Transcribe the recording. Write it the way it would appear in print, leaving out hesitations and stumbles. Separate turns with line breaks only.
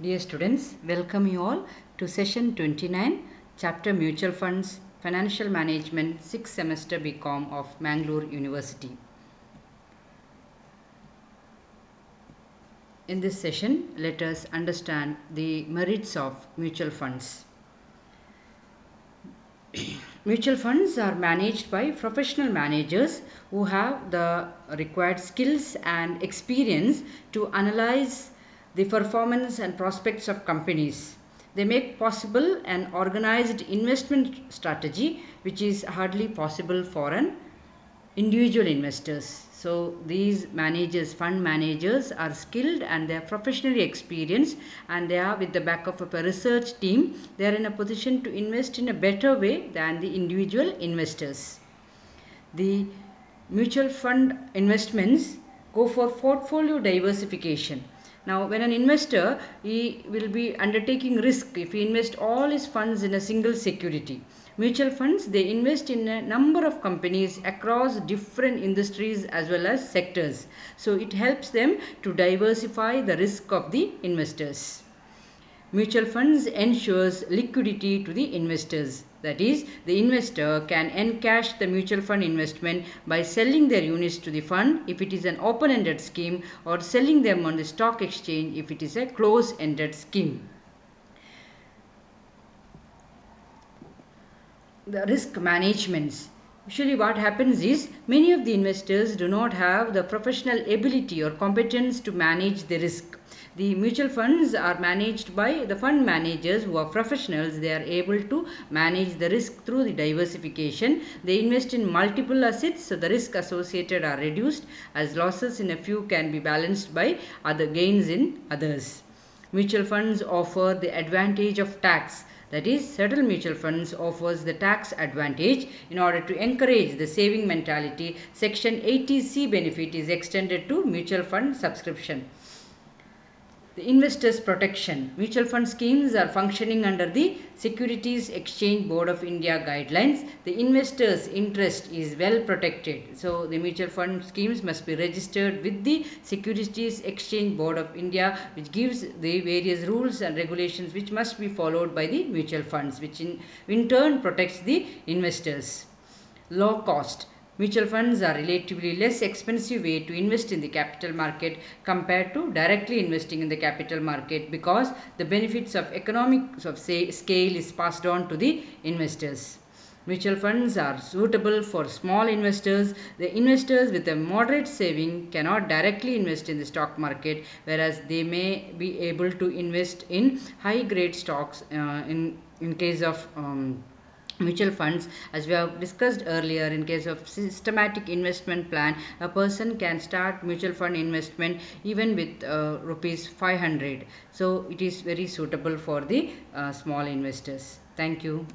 Dear students, welcome you all to session 29, chapter Mutual Funds, Financial Management, 6th semester BCom of Mangalore University. In this session, let us understand the merits of mutual funds. Mutual funds are managed by professional managers who have the required skills and experience to analyze the performance and prospects of companies. They make possible an organized investment strategy which is hardly possible for an individual investors. So these managers, fund managers, are skilled and they are professionally experienced, and they are with the back of a research team. They are in a position to invest in a better way than the individual investors. The mutual fund investments go for portfolio diversification. Now, when an investor, he will be undertaking risk if he invests all his funds in a single security. Mutual funds, they invest in a number of companies across different industries as well as sectors. So it helps them to diversify the risk of the investors. Mutual funds ensures liquidity to the investors. That is, the investor can encash the mutual fund investment by selling their units to the fund if it is an open-ended scheme, or selling them on the stock exchange if it is a closed-ended scheme. The risk management. Usually what happens is, many of the investors do not have the professional ability or competence to manage the risk. The mutual funds are managed by the fund managers who are professionals. They are able to manage the risk through the diversification. They invest in multiple assets, so the risk associated are reduced, as losses in a few can be balanced by other gains in others. Mutual funds offer the advantage of tax. That is, certain mutual funds offers the tax advantage. In order to encourage the saving mentality, Section 80C benefit is extended to mutual fund subscription. The investors' protection. Mutual fund schemes are functioning under the Securities Exchange Board of India guidelines. The investors' interest is well protected. So the mutual fund schemes must be registered with the Securities Exchange Board of India, which gives the various rules and regulations which must be followed by the mutual funds, which in turn protects the investors. Low cost. Mutual funds are relatively less expensive way to invest in the capital market compared to directly investing in the capital market, because the benefits of economics of scale is passed on to the investors. Mutual funds are suitable for small investors. The investors with a moderate saving cannot directly invest in the stock market, whereas they may be able to invest in high grade stocks in case of mutual funds. As we have discussed earlier, in case of systematic investment plan, a person can start mutual fund investment even with rupees 500. So it is very suitable for the small investors. Thank you.